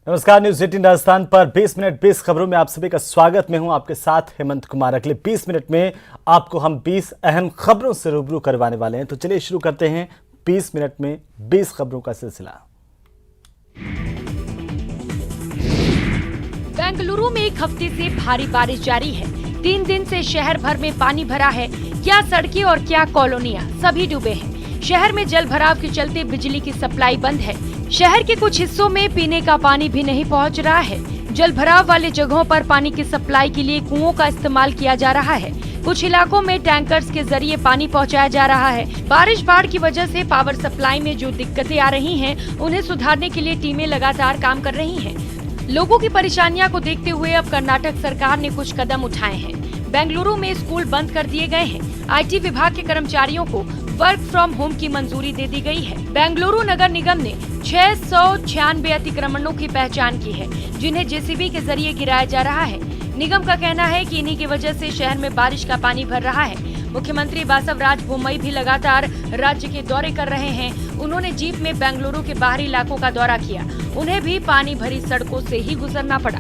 नमस्कार, न्यूज 18 राजस्थान पर 20 मिनट 20 खबरों में आप सभी का स्वागत। मैं हूं आपके साथ हेमंत कुमार। अगले 20 मिनट में आपको हम 20 अहम खबरों से रूबरू करवाने वाले हैं। तो चलिए शुरू करते हैं 20 मिनट में 20 खबरों का सिलसिला। बेंगलुरु में एक हफ्ते से भारी बारिश जारी है। 3 दिन से शहर भर में पानी भरा है। क्या सड़कें और क्या कॉलोनियां सभी डूबे हैं। शहर में जल भराव के चलते बिजली की सप्लाई बंद है। शहर के कुछ हिस्सों में पीने का पानी भी नहीं पहुंच रहा है। जल भराव वाले जगहों पर पानी की सप्लाई के लिए कुओं का इस्तेमाल किया जा रहा है। कुछ इलाकों में टैंकर्स के जरिए पानी पहुंचाया जा रहा है। बारिश बाढ़ की वजह से पावर सप्लाई में जो दिक्कतें आ रही हैं, उन्हें सुधारने के लिए टीमें लगातार काम कर रही हैं। लोगों की परेशानियों को देखते हुए अब कर्नाटक सरकार ने कुछ कदम उठाए हैं। बेंगलुरु में स्कूल बंद कर दिए गए हैं। IT विभाग के कर्मचारियों को वर्क फ्रॉम होम की मंजूरी दे दी गई है। बेंगलुरु नगर निगम ने 696 अतिक्रमणों की पहचान की है, जिन्हें JCB के जरिए गिराया जा रहा है। निगम का कहना है कि इन्हीं की वजह से शहर में बारिश का पानी भर रहा है। मुख्यमंत्री बासवराज बोम्मई भी लगातार राज्य के दौरे कर रहे हैं। उन्होंने जीप में बेंगलुरु के बाहरी इलाकों का दौरा किया। उन्हें भी पानी भरी सड़कों से ही गुजरना पड़ा।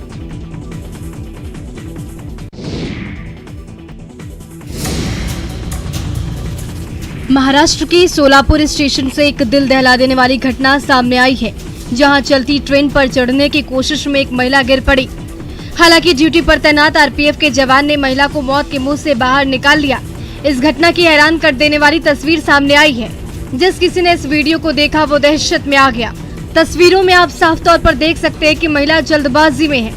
महाराष्ट्र के सोलापुर स्टेशन से एक दिल दहला देने वाली घटना सामने आई है, जहां चलती ट्रेन पर चढ़ने की कोशिश में एक महिला गिर पड़ी। हालांकि ड्यूटी पर तैनात RPF के जवान ने महिला को मौत के मुंह से बाहर निकाल लिया। इस घटना की हैरान कर देने वाली तस्वीर सामने आई है। जिस किसी ने इस वीडियो को देखा वो दहशत में आ गया। तस्वीरों में आप साफ तौर पर देख सकते हैं कि महिला जल्दबाजी में है।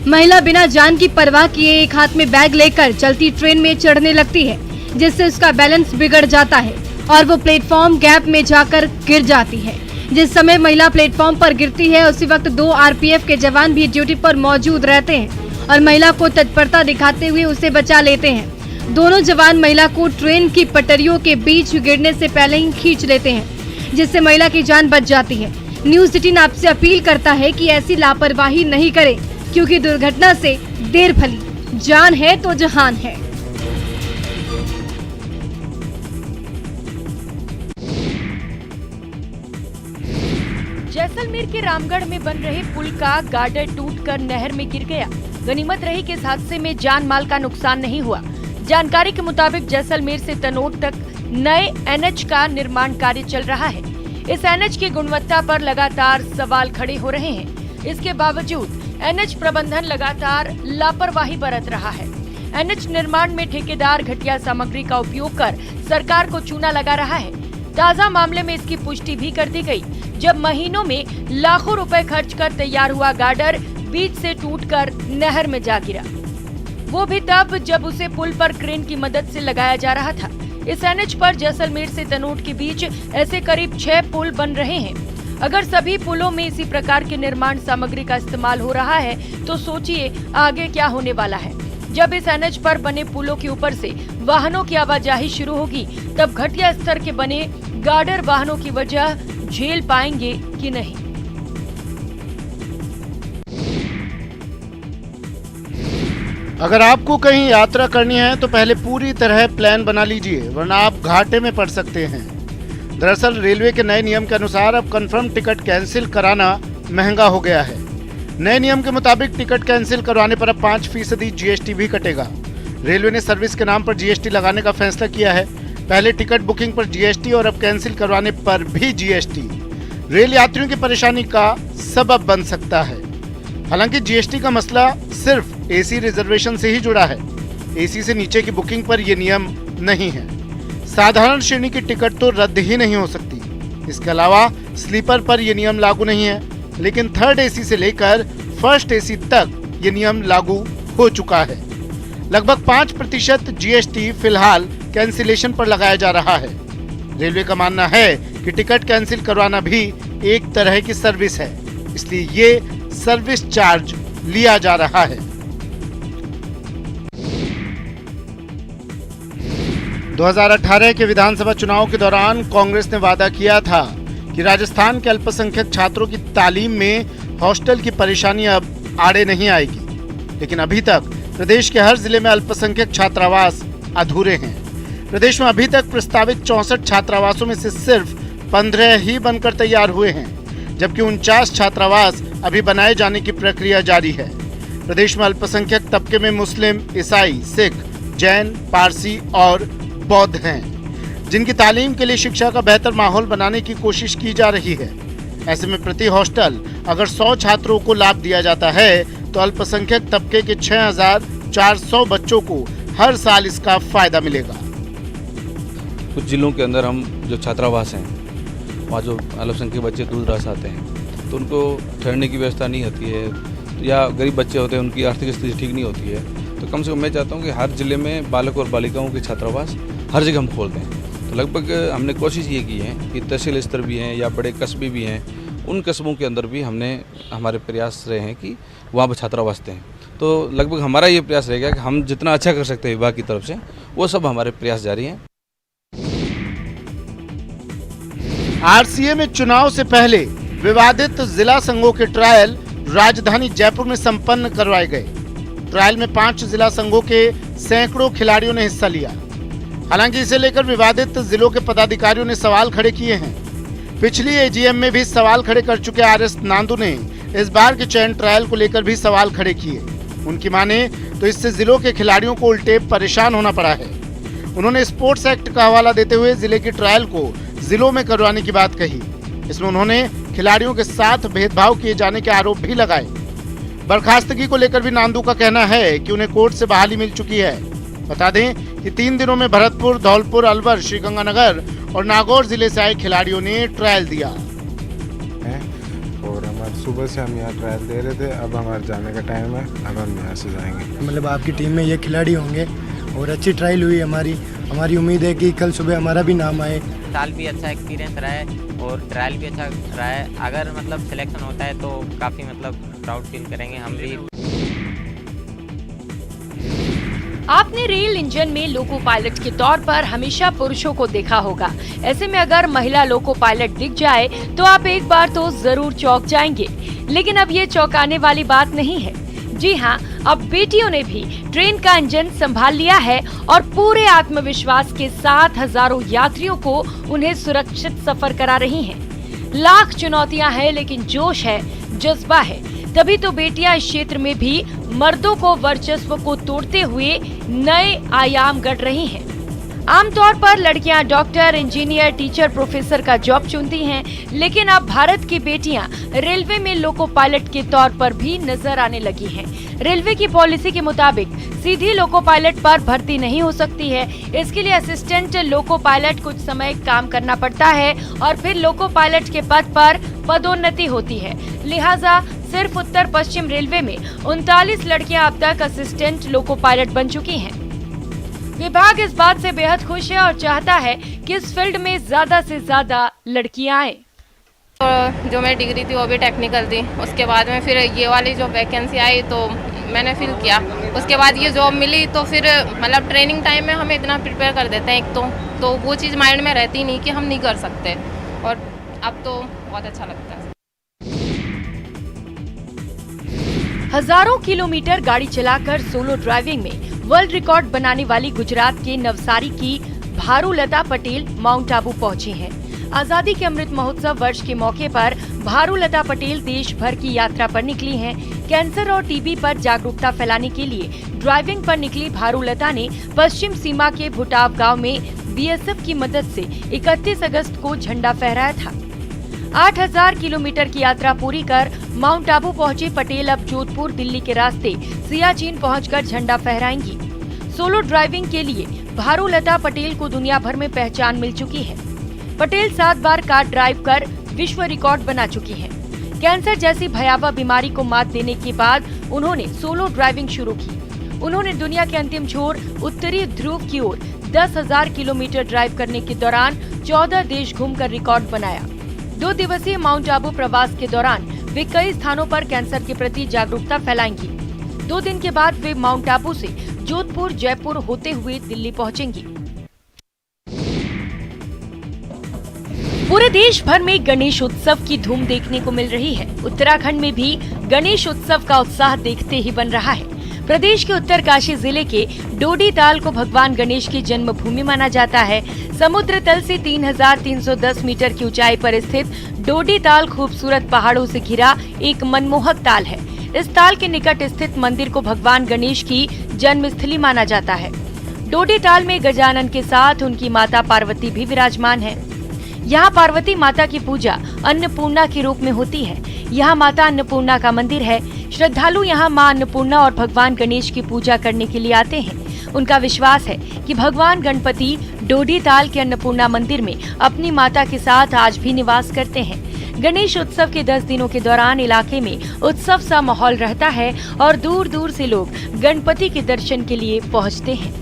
महिला बिना जान की परवाह किए एक हाथ में बैग लेकर चलती ट्रेन में चढ़ने लगती है, जिससे उसका बैलेंस बिगड़ जाता है और वो प्लेटफॉर्म गैप में जाकर गिर जाती है। जिस समय महिला प्लेटफॉर्म पर गिरती है, उसी वक्त 2 RPF के जवान भी ड्यूटी पर मौजूद रहते हैं और महिला को तत्परता दिखाते हुए उसे बचा लेते हैं। दोनों जवान महिला को ट्रेन की पटरियों के बीच गिरने से पहले ही खींच लेते हैं, जिससे महिला की जान बच जाती है। न्यूज 18 आपसे अपील करता है कि ऐसी लापरवाही नहीं करें, क्योंकि दुर्घटना से देर भली, जान है तो जहान है। जैसलमेर के रामगढ़ में बन रहे पुल का गार्डर टूटकर नहर में गिर गया। गनीमत रही कि इस हादसे में जान माल का नुकसान नहीं हुआ। जानकारी के मुताबिक जैसलमेर से तनोट तक नए NH का निर्माण कार्य चल रहा है। इस NH की गुणवत्ता पर लगातार सवाल खड़े हो रहे हैं। इसके बावजूद NH प्रबंधन लगातार लापरवाही बरत रहा है। NH निर्माण में ठेकेदार घटिया सामग्री का उपयोग कर सरकार को चूना लगा रहा है। ताजा मामले में इसकी पुष्टि भी कर दी गई, जब महीनों में लाखों रुपए खर्च कर तैयार हुआ गार्डर बीच से टूटकर नहर में जा गिरा। वो भी तब जब उसे पुल पर क्रेन की मदद से लगाया जा रहा था। इस NH पर जैसलमेर से तनोट के बीच ऐसे करीब 6 पुल बन रहे हैं। अगर सभी पुलों में इसी प्रकार के निर्माण सामग्री का इस्तेमाल हो रहा है, तो सोचिए आगे क्या होने वाला है। जब इस NH पर बने पुलों के ऊपर से वाहनों की आवाजाही शुरू होगी, तब घटिया स्तर के बने गार्डर वाहनों की वजह झेल पाएंगे कि नहीं। अगर आपको कहीं यात्रा करनी है तो पहले पूरी तरह प्लान बना लीजिए, वरना आप घाटे में पड़ सकते हैं। दरअसल रेलवे के नए नियम के अनुसार अब कंफर्म टिकट कैंसिल कराना महंगा हो गया है। नए नियम के मुताबिक टिकट कैंसिल करवाने पर अब 5% GST भी कटेगा। रेलवे ने सर्विस के नाम पर GST लगाने का फैसला किया है। पहले टिकट बुकिंग पर GST और अब कैंसिल करवाने पर भी GST रेल यात्रियों की परेशानी का सबब बन सकता है। हालांकि GST का मसला सिर्फ AC रिजर्वेशन से ही जुड़ा है। AC से नीचे की बुकिंग पर यह नियम नहीं है। साधारण श्रेणी की टिकट तो रद्द ही नहीं हो सकती। इसके अलावा स्लीपर पर यह नियम लागू नहीं है, लेकिन थर्ड AC से लेकर फर्स्ट AC तक ये नियम लागू हो चुका है। लगभग 5% GST फिलहाल कैंसिलेशन पर लगाया जा रहा है। रेलवे का मानना है कि टिकट कैंसिल करवाना भी एक तरह की सर्विस है, इसलिए ये सर्विस चार्ज लिया जा रहा है। 2018 के विधानसभा चुनाव के दौरान कांग्रेस ने वादा किया था कि राजस्थान के अल्पसंख्यक छात्रों की तालीम में हॉस्टल की परेशानी अब आड़े नहीं आएगी, लेकिन अभी तक प्रदेश के हर जिले में अल्पसंख्यक छात्रावास अधूरे हैं। प्रदेश में अभी तक प्रस्तावित 64 छात्रावासों में से सिर्फ 15 ही बनकर तैयार हुए हैं, जबकि 49 छात्रावास अभी बनाए जाने की प्रक्रिया जारी है। प्रदेश में अल्पसंख्यक तबके में मुस्लिम, ईसाई, सिख, जैन, पारसी और बौद्ध हैं, जिनकी तालीम के लिए शिक्षा का बेहतर माहौल बनाने की कोशिश की जा रही है। ऐसे में प्रति हॉस्टल अगर 100 छात्रों को लाभ दिया जाता है तो अल्पसंख्यक तबके के 6,400 बच्चों को हर साल इसका फायदा मिलेगा। कुछ जिलों के अंदर हम जो छात्रावास हैं, वहाँ जो अल्पसंख्यक बच्चे दूर दराज आते हैं तो उनको ठहरने की व्यवस्था नहीं होती है, या गरीब बच्चे होते हैं, उनकी आर्थिक स्थिति ठीक नहीं होती है। तो कम से कम मैं चाहता हूँ कि हर जिले में बालक और बालिकाओं के छात्रावास हर जगह हम खोल दें। तो लगभग हमने कोशिश ये की है कि तहसील स्तर भी हैं या बड़े कस्बे भी हैं, उन कस्बों के अंदर भी हमारे प्रयास रहे हैं कि वहाँ पर छात्रावास दें। तो लगभग हमारा ये प्रयास रहेगा कि हम जितना अच्छा कर सकते हैं विभाग की तरफ से, वो सब हमारे प्रयास जारी हैं। आरसीए में चुनाव से पहले विवादित जिला संघों के ट्रायल राजधानी जयपुर में संपन्न करवाए गए। ट्रायल में 5 जिला संघों के सैकड़ों खिलाड़ियों ने हिस्सा लिया। हालांकि इसे लेकर विवादित जिलों के पदाधिकारियों ने सवाल खड़े किए हैं। पिछली एजीएम में भी सवाल खड़े कर चुके आरएस नांदू ने इस बार के चयन ट्रायल को लेकर भी सवाल खड़े किए। उनकी माने तो इससे जिलों के खिलाड़ियों को उल्टे परेशान होना पड़ा है। उन्होंने स्पोर्ट्स एक्ट का हवाला देते हुए जिले की ट्रायल को जिलों में करवाने की बात कही। इसमें उन्होंने खिलाड़ियों के साथ भेदभाव किए जाने के आरोप भी लगाए। बर्खास्तगी को लेकर भी नांदू का कहना है कि उन्हें कोर्ट से बहाली मिल चुकी है। बता दें कि 3 दिनों में भरतपुर, धौलपुर, अलवर, श्रीगंगानगर और नागौर जिले से आए खिलाड़ियों ने ट्रायल दिया। और हमारे सुबह से हम यहाँ ट्रायल दे रहे थे, अब हमारे जाने का टाइम है, अब हम यहाँ से जाएंगे। मतलब आपकी टीम में ये खिलाड़ी होंगे और अच्छी ट्रायल हुई हमारी उम्मीद है कि कल सुबह हमारा भी नाम आए। साल भी अच्छा एक्सपीरियंस रहा है और ट्रायल भी अच्छा रहा है। अगर मतलब सिलेक्शन होता है तो काफ़ी मतलब प्राउड फील करेंगे हम भी। आपने रेल इंजन में लोको पायलट के तौर पर हमेशा पुरुषों को देखा होगा। ऐसे में अगर महिला लोको पायलट दिख जाए तो आप एक बार तो जरूर चौंक जाएंगे। लेकिन अब ये चौंकाने वाली बात नहीं है। जी हाँ, अब बेटियों ने भी ट्रेन का इंजन संभाल लिया है और पूरे आत्मविश्वास के साथ हजारों यात्रियों को उन्हें सुरक्षित सफर करा रही हैं। लाख चुनौतियां हैं लेकिन जोश है, जज्बा है। तभी तो बेटियां इस क्षेत्र में भी मर्दों को वर्चस्व को तोड़ते हुए नए आयाम गढ़ रही हैं। आमतौर पर लड़कियां डॉक्टर, इंजीनियर, टीचर, प्रोफेसर का जॉब चुनती हैं, लेकिन अब भारत की बेटियां रेलवे में लोको पायलट के तौर पर भी नजर आने लगी हैं। रेलवे की पॉलिसी के मुताबिक सीधी लोको पायलट पर भर्ती नहीं हो सकती है। इसके लिए असिस्टेंट लोको पायलट कुछ समय काम करना पड़ता है और फिर लोको पायलट के पद पर पदोन्नति होती है। लिहाजा सिर्फ उत्तर पश्चिम रेलवे में 39 लड़कियां अब तक असिस्टेंट लोको पायलट बन चुकी हैं। विभाग इस बात से बेहद खुश है और चाहता है कि इस फील्ड में ज्यादा से ज्यादा लड़कियां आए। तो जो मेरी डिग्री थी वो भी टेक्निकल थी। उसके बाद में फिर ये वाली जो वैकेंसी आई तो मैंने फिल किया। उसके बाद ये जॉब मिली तो फिर मतलब ट्रेनिंग टाइम में हमें इतना प्रिपेयर कर देते हैं एक तो वो चीज़ माइंड में रहती नहीं कि हम नहीं कर सकते, और अब तो बहुत अच्छा लगता है। हजारों किलोमीटर गाड़ी चलाकर सोलो ड्राइविंग में वर्ल्ड रिकॉर्ड बनाने वाली गुजरात के नवसारी की भारूलता पटेल माउंट आबू पहुंची हैं। आजादी के अमृत महोत्सव वर्ष के मौके पर भारूलता पटेल देश भर की यात्रा पर निकली हैं। कैंसर और टीबी पर जागरूकता फैलाने के लिए ड्राइविंग पर निकली भारूलता ने पश्चिम सीमा के भुटाव गांव में बीएसएफ की मदद से 31 अगस्त को झंडा फहराया था। 8000 किलोमीटर की यात्रा पूरी कर माउंट आबू पहुंचे पटेल अब जोधपुर दिल्ली के रास्ते सियाचिन पहुंचकर झंडा फहराएंगी। सोलो ड्राइविंग के लिए भारूलता पटेल को दुनिया भर में पहचान मिल चुकी है। पटेल 7 बार कार ड्राइव कर विश्व रिकॉर्ड बना चुकी हैं। कैंसर जैसी भयावह बीमारी को मात देने के बाद उन्होंने सोलो ड्राइविंग शुरू की। उन्होंने दुनिया के अंतिम छोर उत्तरी ध्रुव की ओर 10,000 किलोमीटर ड्राइव करने के दौरान 14 देश घूमकर रिकॉर्ड बनाया। 2 दिवसीय माउंट आबू प्रवास के दौरान वे कई स्थानों पर कैंसर के प्रति जागरूकता फैलाएंगी। 2 दिन के बाद वे माउंट आबू से जोधपुर, जयपुर होते हुए दिल्ली पहुंचेंगी। पूरे देश भर में गणेश उत्सव की धूम देखने को मिल रही है। उत्तराखंड में भी गणेश उत्सव का उत्साह देखते ही बन रहा है। प्रदेश के उत्तरकाशी जिले के डोडी ताल को भगवान गणेश की जन्मभूमि माना जाता है। समुद्र तल से 3310 मीटर की ऊंचाई पर स्थित डोडी ताल खूबसूरत पहाड़ों से घिरा एक मनमोहक ताल है। इस ताल के निकट स्थित मंदिर को भगवान गणेश की जन्मस्थली माना जाता है। डोडी ताल में गजानन के साथ उनकी माता पार्वती भी विराजमान है। यहाँ पार्वती माता की पूजा अन्नपूर्णा के रूप में होती है। यहाँ माता अन्नपूर्णा का मंदिर है। श्रद्धालु यहाँ मां अन्नपूर्णा और भगवान गणेश की पूजा करने के लिए आते हैं। उनका विश्वास है कि भगवान गणपति डोडी ताल के अन्नपूर्णा मंदिर में अपनी माता के साथ आज भी निवास करते हैं। गणेश उत्सव के 10 दिनों के दौरान इलाके में उत्सव सा माहौल रहता है और दूर दूर से लोग गणपति के दर्शन के लिए पहुंचते हैं।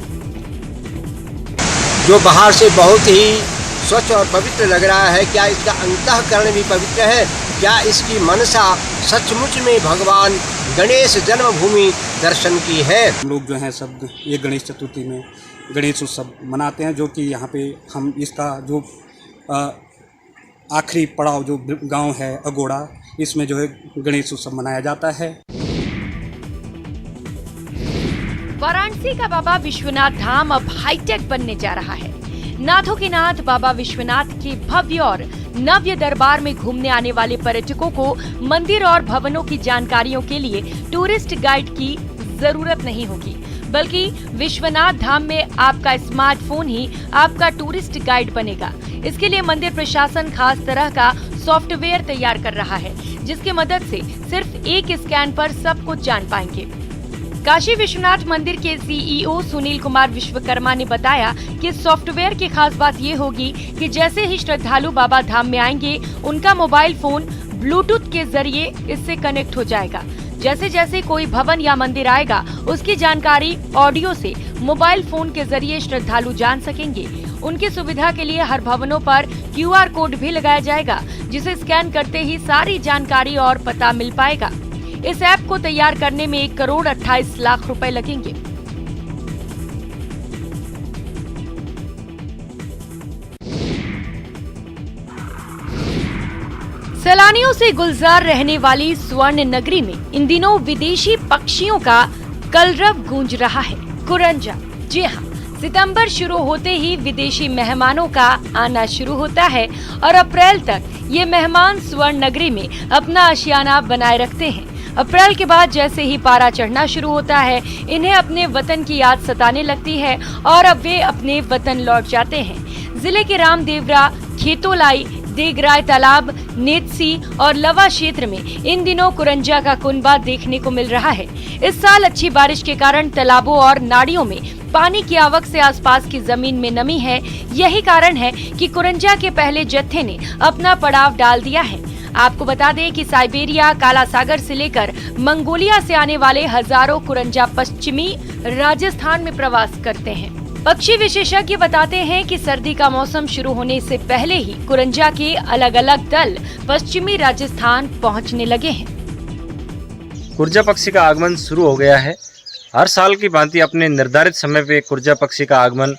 जो बाहर से बहुत ही स्वच्छ और पवित्र लग रहा है, क्या इसका अंतःकरण भी पवित्र है? क्या इसकी मनसा सचमुच में भगवान गणेश जन्मभूमि दर्शन की है? हम लोग जो हैं सब ये गणेश चतुर्थी में गणेश उत्सव मनाते हैं, जो कि यहाँ पे हम इसका जो आखिरी पड़ाव जो गांव है अगोड़ा, इसमें जो है गणेश उत्सव मनाया जाता है। वाराणसी का बाबा विश्वनाथ धाम अब हाईटेक बनने जा रहा है। नाथों के नाथ बाबा विश्वनाथ के भव्य और नव्य दरबार में घूमने आने वाले पर्यटकों को मंदिर और भवनों की जानकारियों के लिए टूरिस्ट गाइड की जरूरत नहीं होगी, बल्कि विश्वनाथ धाम में आपका स्मार्टफोन ही आपका टूरिस्ट गाइड बनेगा। इसके लिए मंदिर प्रशासन खास तरह का सॉफ्टवेयर तैयार कर रहा है, जिसकी मदद से सिर्फ एक स्कैन पर सब कुछ जान पाएंगे। काशी विश्वनाथ मंदिर के सीईओ सुनील कुमार विश्वकर्मा ने बताया कि सॉफ्टवेयर की खास बात ये होगी कि जैसे ही श्रद्धालु बाबा धाम में आएंगे, उनका मोबाइल फोन ब्लूटूथ के जरिए इससे कनेक्ट हो जाएगा। जैसे जैसे कोई भवन या मंदिर आएगा, उसकी जानकारी ऑडियो से मोबाइल फोन के जरिए श्रद्धालु जान सकेंगे। उनकी सुविधा के लिए हर भवनों पर QR कोड भी लगाया जाएगा, जिसे स्कैन करते ही सारी जानकारी और पता मिल पाएगा। इस ऐप को तैयार करने में 1,28,00,000 रुपए लगेंगे। सैलानियों से गुलजार रहने वाली स्वर्ण नगरी में इन दिनों विदेशी पक्षियों का कलरव गूंज रहा है। कुरंजा, जी हाँ, सितंबर शुरू होते ही विदेशी मेहमानों का आना शुरू होता है और अप्रैल तक ये मेहमान स्वर्ण नगरी में अपना आशियाना बनाए रखते हैं। अप्रैल के बाद जैसे ही पारा चढ़ना शुरू होता है, इन्हें अपने वतन की याद सताने लगती है और अब वे अपने वतन लौट जाते हैं। जिले के रामदेवरा, खेतोलाई, देगराय तालाब, नेतसी और लवा क्षेत्र में इन दिनों कुरंजा का कुनबा देखने को मिल रहा है। इस साल अच्छी बारिश के कारण तालाबों और नाड़ियों में पानी की आवक से आसपास की जमीन में नमी है। यही कारण है कि कुरंजा के पहले जत्थे ने अपना पड़ाव डाल दिया है। आपको बता दें कि साइबेरिया, काला सागर से लेकर मंगोलिया से आने वाले हजारों कुरंजा पश्चिमी राजस्थान में प्रवास करते हैं। पक्षी विशेषज्ञ बताते हैं कि सर्दी का मौसम शुरू होने से पहले ही कुरंजा के अलग अलग दल पश्चिमी राजस्थान पहुंचने लगे हैं। कुरजा पक्षी का आगमन शुरू हो गया है। हर साल की भांति अपने निर्धारित समय पे कुरजा पक्षी का आगमन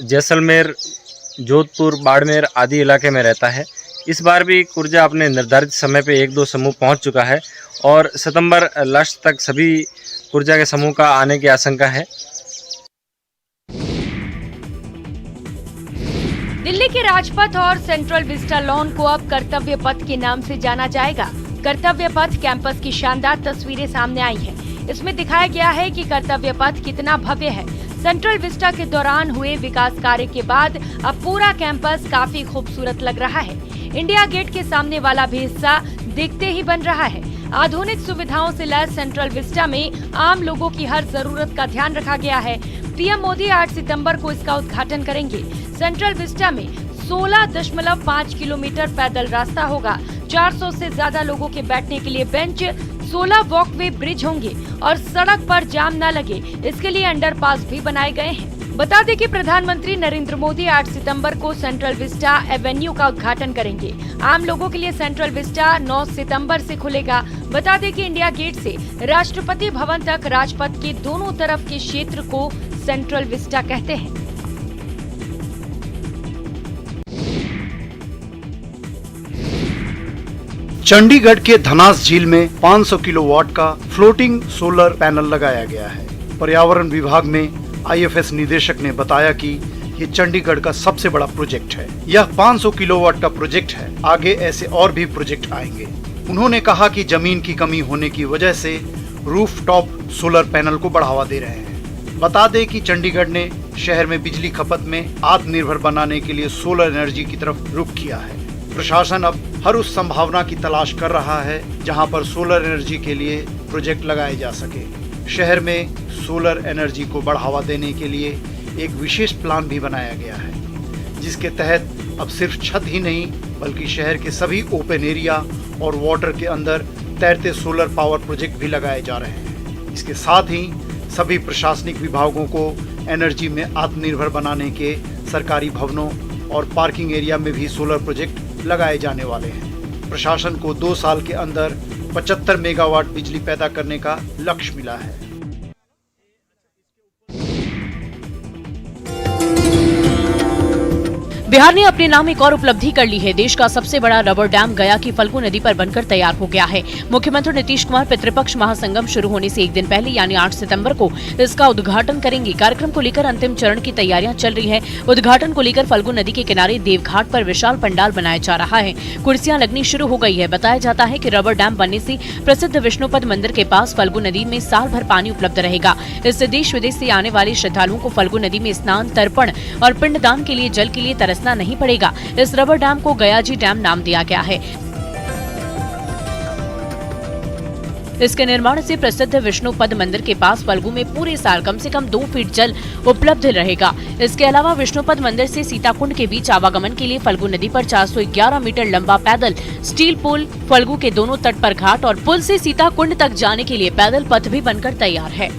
जैसलमेर, जोधपुर, बाड़मेर आदि इलाके में रहता है। इस बार भी कुरजा अपने निर्धारित समय पे 1-2 समूह पहुंच चुका है और सितंबर लास्ट तक सभी कुरजा के समूह का आने की आशंका है। दिल्ली के राजपथ और सेंट्रल विस्टा लॉन को अब कर्तव्य पथ के नाम से जाना जाएगा। कर्तव्य पथ कैंपस की शानदार तस्वीरें सामने आई हैं। इसमें दिखाया गया है कि कर्तव्य पथ कितना भव्य है। सेंट्रल विस्टा के दौरान हुए विकास कार्य के बाद अब पूरा कैंपस काफी खूबसूरत लग रहा है। इंडिया गेट के सामने वाला भी हिस्सा देखते ही बन रहा है। आधुनिक सुविधाओं से लैस सेंट्रल विस्टा में आम लोगों की हर जरूरत का ध्यान रखा गया है। पीएम मोदी 8 सितंबर को इसका उद्घाटन करेंगे। सेंट्रल विस्टा में 16.5 किलोमीटर पैदल रास्ता होगा। 400 से ज्यादा लोगों के बैठने के लिए बेंच, 16 वॉकवे ब्रिज होंगे और सड़क पर जाम न लगे, इसके लिए अंडरपास भी बनाए गए हैं। बता दें कि प्रधानमंत्री नरेंद्र मोदी 8 सितंबर को सेंट्रल विस्टा एवेन्यू का उद्घाटन करेंगे। आम लोगों के लिए सेंट्रल विस्टा 9 सितंबर से खुलेगा। बता दें कि इंडिया गेट से राष्ट्रपति भवन तक राजपथ के दोनों तरफ के क्षेत्र को सेंट्रल विस्टा कहते हैं। चंडीगढ़ के धनास झील में 500 किलोवाट का फ्लोटिंग सोलर पैनल लगाया गया है। पर्यावरण विभाग में IFS निदेशक ने बताया कि ये चंडीगढ़ का सबसे बड़ा प्रोजेक्ट है। यह 500 किलोवाट का प्रोजेक्ट है। आगे ऐसे और भी प्रोजेक्ट आएंगे। उन्होंने कहा कि जमीन की कमी होने की वजह से रूफटॉप सोलर पैनल को बढ़ावा दे रहे हैं। बता दें कि चंडीगढ़ ने शहर में बिजली खपत में आत्मनिर्भर बनाने के लिए सोलर एनर्जी की तरफ रुख किया है। प्रशासन अब हर उस संभावना की तलाश कर रहा है जहां पर सोलर एनर्जी के लिए प्रोजेक्ट लगाए जा सके। शहर में सोलर एनर्जी को बढ़ावा देने के लिए एक विशेष प्लान भी बनाया गया है, जिसके तहत अब सिर्फ छत ही नहीं बल्कि शहर के सभी ओपन एरिया और वाटर के अंदर तैरते सोलर पावर प्रोजेक्ट भी लगाए जा रहे हैं। इसके साथ ही सभी प्रशासनिक विभागों को एनर्जी में आत्मनिर्भर बनाने के सरकारी भवनों और पार्किंग एरिया में भी सोलर प्रोजेक्ट लगाए जाने वाले हैं। प्रशासन को 2 साल के अंदर 75 मेगावाट बिजली पैदा करने का लक्ष्य मिला है। बिहार ने अपने नाम एक और उपलब्धि कर ली है। देश का सबसे बड़ा रबर डैम गया की फल्गु नदी पर बनकर तैयार हो गया है। मुख्यमंत्री नीतीश कुमार पितृपक्ष महासंगम शुरू होने से एक दिन पहले यानी 8 सितंबर को इसका उद्घाटन करेंगे। कार्यक्रम को लेकर अंतिम चरण की तैयारियां चल रही है। उद्घाटन को लेकर फल्गु नदी के किनारे देवघाट पर विशाल पंडाल बनाया जा रहा है। कुर्सियां लगनी शुरू हो गई है। बताया जाता है कि रबर डैम बनने से प्रसिद्ध विष्णुपद मंदिर के पास फल्गु नदी में साल भर पानी उपलब्ध रहेगा। इससे देश विदेश से आने वाले श्रद्धालुओं को फल्गु नदी में स्नान, तर्पण और पिंडदान के लिए जल के लिए तरसना नहीं पड़ेगा। इस रबर डैम को गयाजी डैम नाम दिया गया है। इसके निर्माण से प्रसिद्ध विष्णुपद मंदिर के पास फल्गु में पूरे साल कम से कम 2 फीट जल उपलब्ध रहेगा। इसके अलावा विष्णुपद मंदिर से सीताकुंड के बीच आवागमन के लिए फल्गु नदी पर 411 मीटर लंबा पैदल स्टील पुल, फल्गु के दोनों तट पर घाट और पुल से सीताकुंड तक जाने के लिए पैदल पथ भी बनकर तैयार है।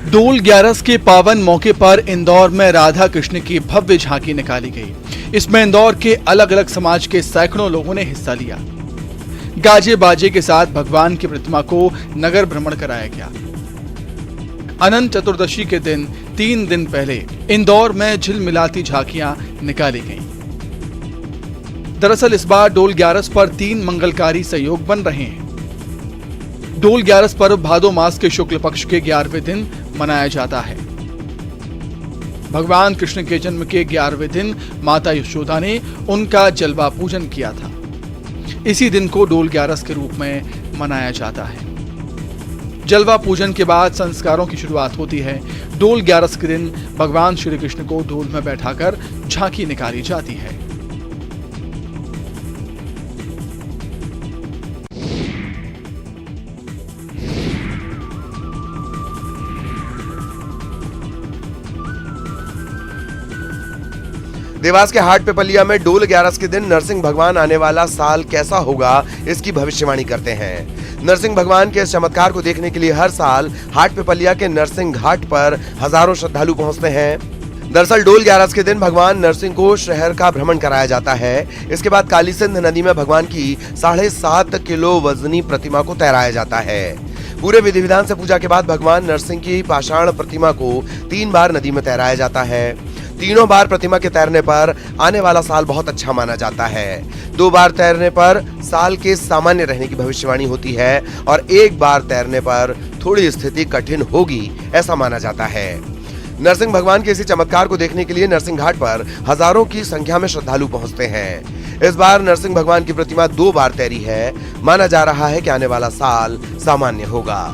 डोल 11 के पावन मौके पर इंदौर में राधा कृष्ण की भव्य झांकी निकाली गई। इसमें इंदौर के अलग अलग समाज के सैकड़ों लोगों ने हिस्सा लिया। गाजे बाजे के साथ भगवान की प्रतिमा को नगर भ्रमण कराया गया। अनंत चतुर्दशी के दिन 3 दिन पहले इंदौर में झिलमिलाती झांकियां निकाली गईं। दरअसल इस बार डोल 11 पर 3 मंगलकारी संयोग बन रहे हैं। डोल 11 पर्व भादो मास के शुक्ल पक्ष के 11वें दिन मनाया जाता है। भगवान कृष्ण के जन्म के 11वें दिन माता यशोदा ने उनका जलवा पूजन किया था। इसी दिन को डोल 11 के रूप में मनाया जाता है। जलवा पूजन के बाद संस्कारों की शुरुआत होती है। डोल 11 के दिन भगवान श्री कृष्ण को डोल में बैठाकर झांकी निकाली जाती है। देवास के हाट पिपलिया में डोल 11 के दिन नरसिंह भगवान आने वाला साल कैसा होगा इसकी भविष्यवाणी करते हैं। नरसिंह भगवान के इस चमत्कार को देखने के लिए हर साल हाट पिपलिया के नरसिंह घाट पर हजारों श्रद्धालु पहुंचते हैं। दरअसल डोल 11 के दिन भगवान नरसिंह को शहर का भ्रमण कराया जाता है। इसके बाद काली सिंध नदी में भगवान की 7.5 किलो वजनी प्रतिमा को तैराया जाता है। पूरे विधि विधान से पूजा के बाद भगवान नरसिंह की पाषाण प्रतिमा को 3 बार नदी में तैराया जाता है। तीनों बार प्रतिमा के तैरने पर आने वाला साल बहुत अच्छा माना जाता है। 2 बार तैरने पर साल के सामान्य रहने की भविष्यवाणी होती है और 1 बार तैरने पर थोड़ी स्थिति कठिन होगी ऐसा माना जाता है। नरसिंह भगवान के इसी चमत्कार को देखने के लिए नरसिंह घाट पर हजारों की संख्या में श्रद्धालु पहुंचते हैं। इस बार नरसिंह भगवान की प्रतिमा 2 बार तैरी है। माना जा रहा है कि आने वाला साल सामान्य होगा।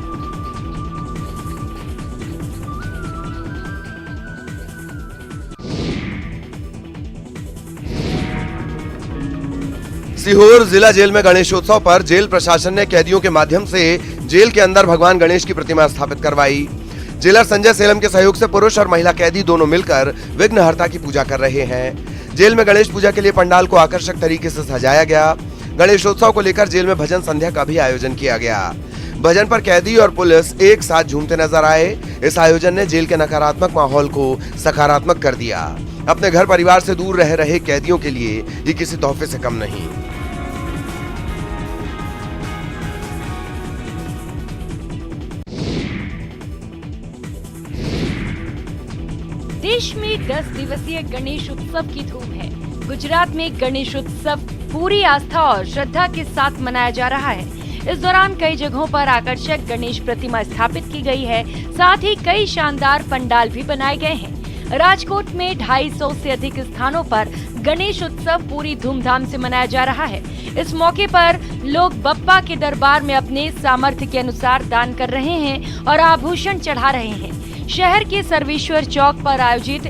सीहोर जिला जेल में गणेशोत्सव पर जेल प्रशासन ने कैदियों के माध्यम से जेल के अंदर भगवान गणेश की प्रतिमा स्थापित करवाई। जेलर संजय सेलम के सहयोग से पुरुष और महिला कैदी दोनों मिलकर विघ्नहर्ता की पूजा कर रहे हैं। जेल में गणेश पूजा के लिए पंडाल को आकर्षक तरीके से सजाया गया। गणेशोत्सव को लेकर जेल में भजन संध्या का भी आयोजन किया गया। भजन पर कैदी और पुलिस एक साथ झूमते नजर आए। इस आयोजन ने जेल के नकारात्मक माहौल को सकारात्मक कर दिया। अपने घर परिवार से दूर रह रहे कैदियों के लिए ये किसी तोहफे से कम नहीं। देश में 10 दिवसीय गणेश उत्सव की धूम है। गुजरात में गणेश उत्सव पूरी आस्था और श्रद्धा के साथ मनाया जा रहा है। इस दौरान कई जगहों पर आकर्षक गणेश प्रतिमा स्थापित की गई है। साथ ही कई शानदार पंडाल भी बनाए गए हैं। राजकोट में 250 से अधिक स्थानों पर गणेश उत्सव पूरी धूमधाम से मनाया जा रहा है। इस मौके पर लोग बप्पा के दरबार में अपने सामर्थ्य के अनुसार दान कर रहे हैं और आभूषण चढ़ा रहे हैं। शहर के सर्वेश्वर चौक पर आयोजित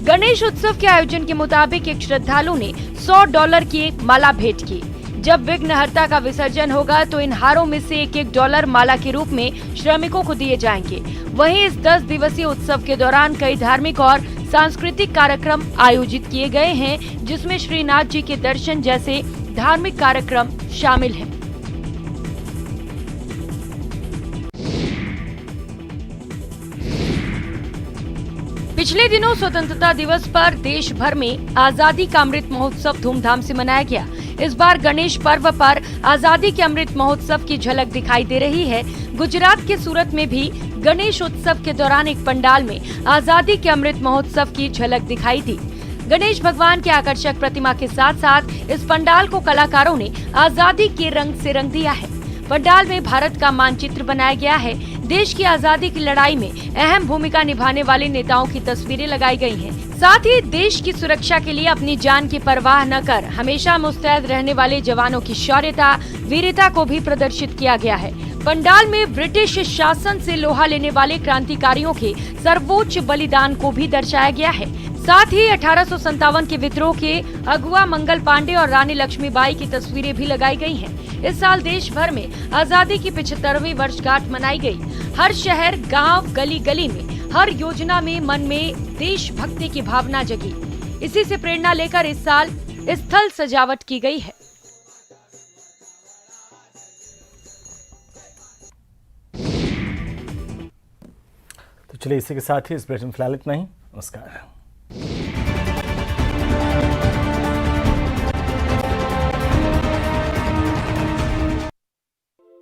गणेश उत्सव के आयोजन के मुताबिक एक श्रद्धालु ने $100 की एक माला भेंट की। जब विघ्नहर्ता का विसर्जन होगा तो इन हारों में से $1 माला के रूप में श्रमिकों को दिए जाएंगे। वहीं इस 10 दिवसीय उत्सव के दौरान कई धार्मिक और सांस्कृतिक कार्यक्रम आयोजित किए गए हैं, जिसमें श्रीनाथ जी के दर्शन जैसे धार्मिक कार्यक्रम शामिल हैं। पिछले दिनों स्वतंत्रता दिवस पर देश भर में आजादी का अमृत महोत्सव धूमधाम से मनाया गया। इस बार गणेश पर्व पर आजादी के अमृत महोत्सव की झलक दिखाई दे रही है। गुजरात के सूरत में भी गणेश उत्सव के दौरान एक पंडाल में आजादी के अमृत महोत्सव की झलक दिखाई दी। गणेश भगवान के आकर्षक प्रतिमा के साथ साथ इस पंडाल को कलाकारों ने आजादी के रंग से रंग दिया है। पंडाल में भारत का मानचित्र बनाया गया है। देश की आजादी की लड़ाई में अहम भूमिका निभाने वाले नेताओं की तस्वीरें लगाई गई हैं। साथ ही देश की सुरक्षा के लिए अपनी जान की परवाह न कर हमेशा मुस्तैद रहने वाले जवानों की शौर्यता, वीरता को भी प्रदर्शित किया गया है। पंडाल में ब्रिटिश शासन से लोहा लेने वाले क्रांतिकारियों के सर्वोच्च बलिदान को भी दर्शाया गया है। साथ ही 1857 के विद्रोह के अगुआ मंगल पांडे और रानी लक्ष्मीबाई की तस्वीरें भी लगाई गई हैं। इस साल देश भर में आजादी की 75वीं वर्षगांठ मनाई गई। हर शहर, गांव, गली गली में हर योजना में मन में देशभक्ति की भावना जगी। इसी से प्रेरणा लेकर इस साल स्थल सजावट की गई है। तो चलिए इसी के साथ ही इस बुलेटिन फिलहाल इतना ही। नमस्कार।